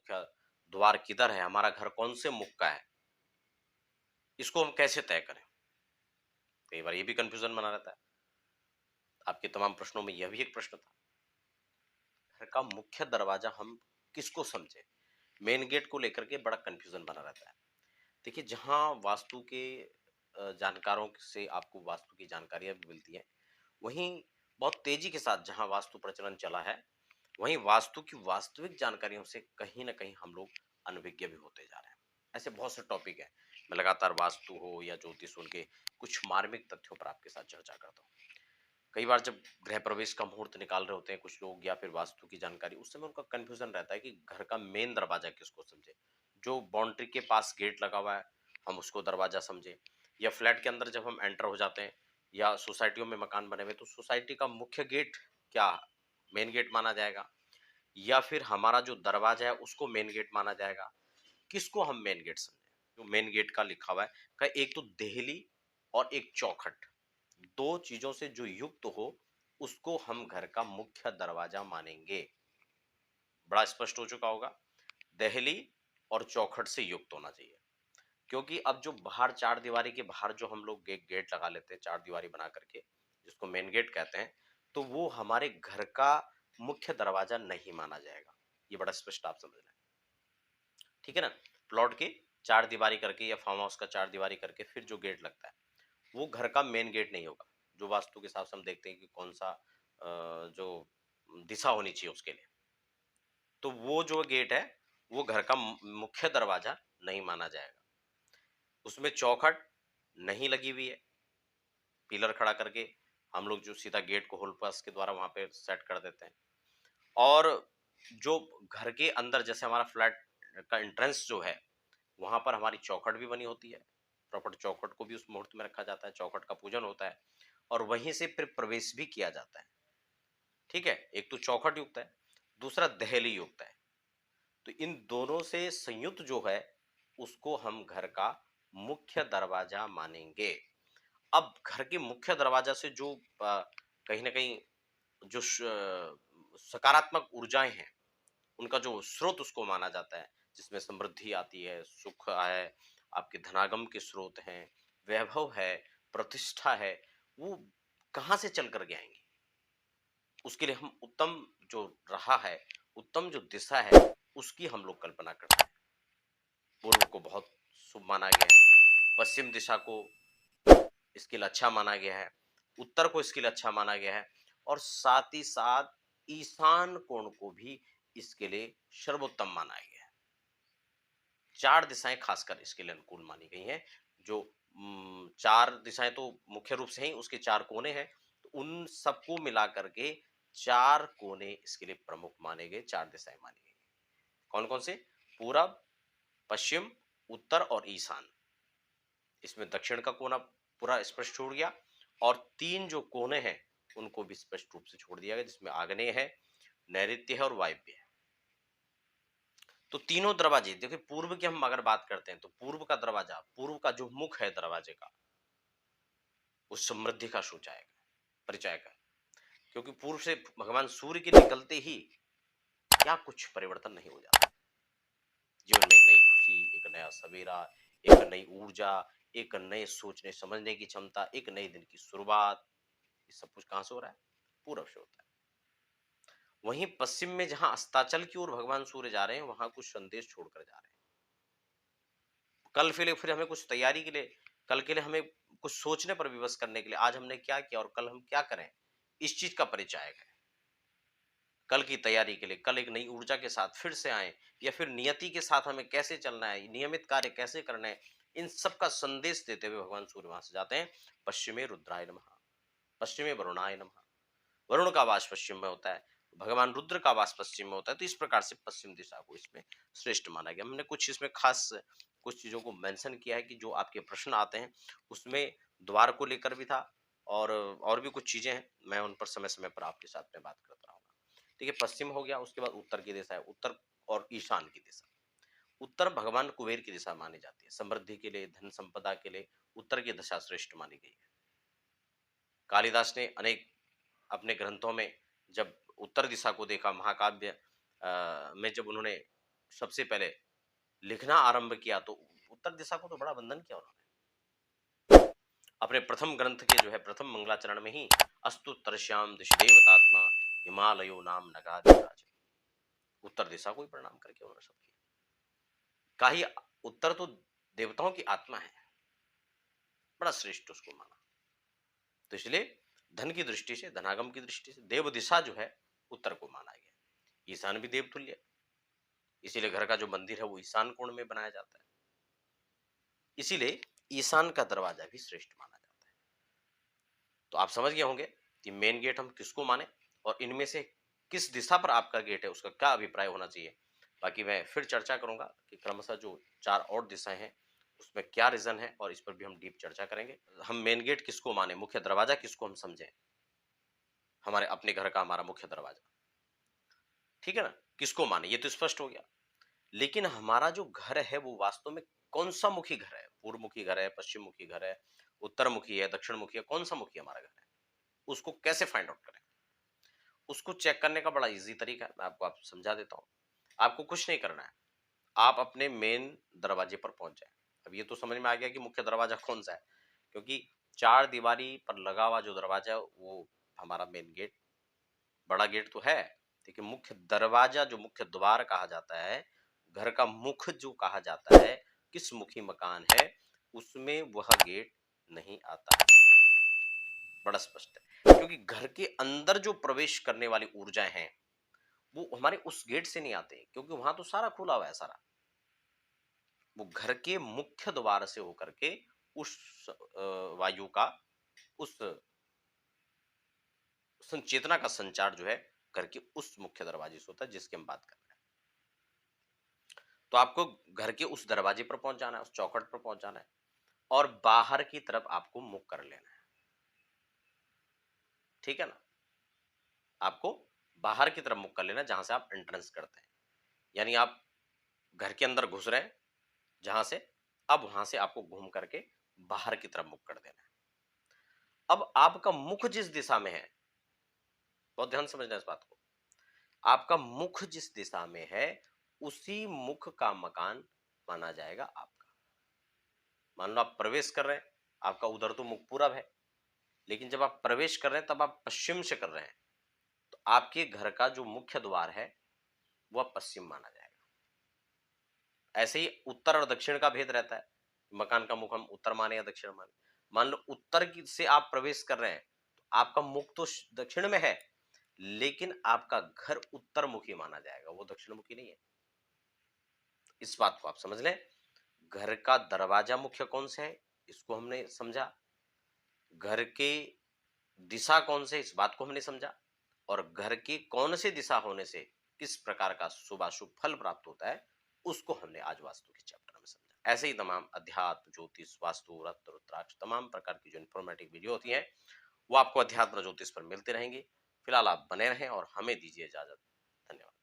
मुख्य द्वार किधर है, हमारा घर कौन से मुख का है, इसको हम कैसे तय करें। कई बार ये भी कंफ्यूजन बना रहता है। आपके तमाम प्रश्नों में यह भी एक प्रश्न था, घर का मुख्य दरवाजा हम किसको समझे। मेन गेट को लेकर के बड़ा कंफ्यूजन बना रहता है। देखिए, जहां वास्तु के जानकारों से आपको वास्तु की जानकारियां भी मिलती हैं, वहीं बहुत तेजी के साथ जहां वास्तु प्रचलन चला है, वहीं वास्तु की वास्तविक जानकारियों से कहीं ना कहीं हम लोग अनभिज्ञ भी होते जा रहे हैं। ऐसे बहुत से टॉपिक हैं, मैं लगातार वास्तु हो या ज्योतिष उनके कुछ मार्मिक तथ्यों पर आपके साथ चर्चा करता हूँ। कई बार जब गृह प्रवेश का मुहूर्त निकाल रहे होते हैं कुछ लोग या फिर वास्तु की जानकारी, उस समय उनका कंफ्यूजन रहता है कि घर का मेन दरवाजा किसको समझे। जो बाउंड्री के पास गेट लगा हुआ है, हम उसको दरवाजा समझे, या फ्लैट के अंदर जब हम एंटर हो जाते हैं, या सोसाइटियों में मकान बने हुए, तो सोसाइटी का मुख्य गेट क्या मेन गेट माना जाएगा, या फिर हमारा जो दरवाजा है उसको मेन गेट माना जाएगा। किसको हम मेन गेट समझे। जो मेन गेट का लिखा हुआ है का एक तो देहली और एक चौखट, दो चीजों से जो युक्त हो उसको हम घर का मुख्य दरवाजा मानेंगे। बड़ा स्पष्ट हो चुका होगा। दहली और चौखट से युक्त होना चाहिए, क्योंकि अब जो बाहर चार दीवारी के बाहर जो हम लोग गेट लगा लेते हैं चार दीवारी बना करके, जिसको मेन गेट कहते हैं, तो वो हमारे घर का मुख्य दरवाजा नहीं माना जाएगा। ये बड़ा स्पष्ट आप समझ लें, ठीक है ना। प्लॉट के चार दीवारी करके या फार्म हाउस का चार दीवारी करके फिर जो गेट लगता है, वो घर का मेन गेट नहीं होगा। जो वास्तु के हिसाब से हम देखते हैं कि कौन सा जो दिशा होनी चाहिए उसके लिए, तो वो जो गेट है वो घर का मुख्य दरवाजा नहीं माना जाएगा। उसमें चौखट नहीं लगी हुई है, पिलर खड़ा करके हम लोग जो सीधा गेट को होल पास के द्वारा वहां पे सेट कर देते हैं। और जो घर के अंदर जैसे हमारा फ्लैट का एंट्रेंस जो है, वहां पर हमारी चौखट भी बनी होती है। प्रॉपर चौखट को भी उस मुहूर्त में रखा जाता है, चौखट का पूजन होता है और वहीं से फिर प्रवेश भी किया जाता है। ठीक है, एक तो चौखट युक्त है, दूसरा दहली युक्त है। तो इन दोनों से संयुक्त जो है उसको हम घर का मुख्य दरवाजा मानेंगे। अब घर के मुख्य दरवाजा से जो कहीं ना कहीं जो सकारात्मक ऊर्जाएं हैं, उनका जो स्रोत उसको माना जाता है, जिसमें समृद्धि आती है, सुख है, आपके धनागम के स्रोत हैं, वैभव है, प्रतिष्ठा है, वो कहाँ से चल करके आएंगी। उसके लिए हम उत्तम जो रहा है, उत्तम जो दिशा है, उसकी हम लोग कल्पना करते हैं। पूर्व को बहुत शुभ माना गया है, पश्चिम दिशा को इसके लिए अच्छा माना गया है, उत्तर को इसके लिए अच्छा माना गया है, और साथ ही साथ ईशान कोण को भी इसके लिए सर्वोत्तम माना गया है। चार दिशाएं खासकर इसके लिए अनुकूल मानी गई हैं। जो चार दिशाएं तो मुख्य रूप से ही उसके चार कोने हैं, तो उन सबको मिला करके चार कोने इसके लिए प्रमुख माने गए, चार दिशाएं मानी गई। कौन कौन से? पूरब, पश्चिम, उत्तर और ईशान। इसमें दक्षिण का कोना पूरा स्पष्ट छोड़ गया, और तीन जो कोने हैं उनको भी स्पष्ट रूप से छोड़ दिया गया, जिसमें आग्नेय है, नैऋत्य है और वायव्य है। तो तीनों दरवाजे देखिए, पूर्व की हम अगर बात करते हैं तो पूर्व का दरवाजा, पूर्व का जो मुख है दरवाजे का, वो समृद्धि का सूचायक है, परिचायक है। क्योंकि पूर्व से भगवान सूर्य के निकलते ही क्या कुछ परिवर्तन नहीं हो जाता। जीवन में एक नई खुशी, एक नया सवेरा, एक नई ऊर्जा, एक नए सोचने समझने की क्षमता, एक नए दिन की शुरुआत, ये सब कुछ कहां से हो रहा है? पूरब से होता है। वहीं पश्चिम में जहां अस्ताचल की ओर भगवान सूर्य जा रहे हैं, वहां कुछ संदेश छोड़कर जा रहे हैं। कल फिर हमें कुछ तैयारी के लिए, कल के लिए हमें कुछ सोचने पर विवश करने के लिए, आज हमने क्या किया और कल हम क्या करें, इस चीज का परिचायक है। कल की तैयारी के लिए, कल एक नई ऊर्जा के साथ फिर से आए, या फिर नियति के साथ हमें कैसे चलना है, नियमित कार्य कैसे करना है, इन सब का संदेश देते हुए भगवान सूर्य वहां से जाते हैं। पश्चिमे रुद्राय नमः, पश्चिमे वरुणाय नमः। वरुण का वास पश्चिम में होता है, भगवान रुद्र का वास पश्चिम में होता है। तो इस प्रकार से पश्चिम दिशा को इसमें श्रेष्ठ माना गया। हमने कुछ इसमें खास कुछ चीजों को मेंशन किया है कि जो आपके प्रश्न आते हैं उसमें द्वार को लेकर भी था, और भी कुछ चीजें हैं, मैं उन पर समय समय पर आपके साथ में बात करता रहूंगा। ठीक है, पश्चिम हो गया, उसके बाद उत्तर की दिशा है, उत्तर और ईशान की दिशा। उत्तर भगवान कुबेर की दिशा मानी जाती है, समृद्धि के लिए, धन संपदा के लिए उत्तर की दिशा श्रेष्ठ मानी गई है। कालिदास ने अनेक अपने ग्रंथों में जब उत्तर दिशा को देखा, महाकाव्य में जब उन्होंने सबसे पहले लिखना आरंभ किया तो उत्तर दिशा को तो बड़ा वंदन किया उन्होंने। अपने प्रथम ग्रंथ के जो है प्रथम मंगलाचरण में ही अस्तुत्तरश्याम दिशदेवतात्मा हिमालयो नाम नगाधिराज, उत्तर दिशा को ही प्रणाम करके उन्होंने सब किया। का ही उत्तर तो देवताओं की आत्मा है, बड़ा श्रेष्ठ उसको माना। तो इसलिए धन की दृष्टि से, धनागम की दृष्टि से देव दिशा जो है उत्तर को माना गया। ईशान भी देवतुल्य है, इसीलिए घर का जो मंदिर है वो ईशान कोण में बनाया जाता है, इसीलिए ईशान का दरवाजा भी श्रेष्ठ माना जाता है। तो आप समझ गए होंगे कि मेन गेट हम किसको माने और इनमें से किस दिशा पर आपका गेट है उसका क्या अभिप्राय होना चाहिए। बाकी मैं फिर चर्चा करूंगा कि क्रमशः जो 4 और दिशाएं हैं उसमें क्या रीजन है और इस पर भी हम डीप चर्चा करेंगे। हम मेन गेट किसको माने, मुख्य दरवाजा किसको हम समझें, हमारे अपने घर का हमारा मुख्य दरवाजा, ठीक है ना, किसको माने ये तो स्पष्ट हो गया। लेकिन हमारा जो घर है वो वास्तव में कौन सा मुखी घर है, पूर्व मुखी घर है, पश्चिम मुखी घर है, उत्तर मुखी है, दक्षिण मुखी है, कौन सा मुखी हमारा घर है, उसको कैसे फाइंड आउट करें। उसको चेक करने का बड़ा इजी तरीका है, मैं आपको आप समझा देता हूँ। आपको कुछ नहीं करना है, आप अपने मेन दरवाजे पर पहुंच जाए। अब ये तो समझ में आ गया कि मुख्य दरवाजा कौन सा है, क्योंकि 4 दीवारी पर लगा हुआ जो दरवाजा है वो हमारा मेन गेट, बड़ा गेट तो है, लेकिन मुख्य दरवाजा जो मुख्य द्वार कहा जाता है, घर का मुख जो कहा जाता है, किस मुखी मकान है उसमें वह गेट नहीं आता है। बड़ा स्पष्ट है, क्योंकि घर के अंदर जो प्रवेश करने वाली ऊर्जाएं हैं वो हमारे उस गेट से नहीं आते, क्योंकि वहां तो सारा खुला हुआ है सारा, वो घर के मुख्य द्वार से होकर के उस वायु का, उस संचेतना का संचार जो है घर के उस मुख्य दरवाजे से होता है जिसकी हम बात कर रहे हैं। तो आपको घर के उस दरवाजे पर पहुंच जाना है, उस चौखट पर पहुंच जाना है और बाहर की तरफ आपको मुख कर लेना है, ठीक है ना। आपको बाहर की तरफ मुख कर लेना है जहां से आप एंट्रेंस करते हैं, यानी आप घर के अंदर घुस रहे हैं जहां से, अब वहां से आपको घूम करके बाहर की तरफ मुख कर देना है। अब आपका मुख जिस दिशा में है, बहुत ध्यान समझना इस बात को, आपका मुख जिस दिशा में है उसी मुख का मकान माना जाएगा आपका। मान लो आप प्रवेश कर रहे हैं, आपका उधर तो मुख पूरब है, लेकिन जब आप प्रवेश कर रहे हैं तब आप पश्चिम से कर रहे हैं, तो आपके घर का जो मुख्य द्वार है वह पश्चिम माना जाएगा। ऐसे ही उत्तर और दक्षिण का भेद रहता है, मकान का मुख हम उत्तर माने या दक्षिण माने। मान लो उत्तर की से आप प्रवेश कर रहे हैं तो आपका मुख तो दक्षिण में है, लेकिन आपका घर उत्तर मुखी माना जाएगा, वो दक्षिण मुखी नहीं है। इस बात को आप समझ लें। घर का दरवाजा मुख्य कौन सा है इसको हमने समझा, घर के दिशा कौन से इस बात को हमने समझा, और घर की कौन सी दिशा होने से किस प्रकार का शुभ अशुभ फल प्राप्त होता है उसको हमने आज वास्तु के चैप्टर में समझा। ऐसे ही तमाम अध्यात्म, ज्योतिष, वास्तु, रत्न, रुद्राक्ष, तमाम प्रकार की जो इन्फॉर्मेटिव वीडियो होती हैं वो आपको अध्यात्म ज्योतिष पर मिलती रहेंगी। फिलहाल आप बने रहें और हमें दीजिए इजाजत। धन्यवाद।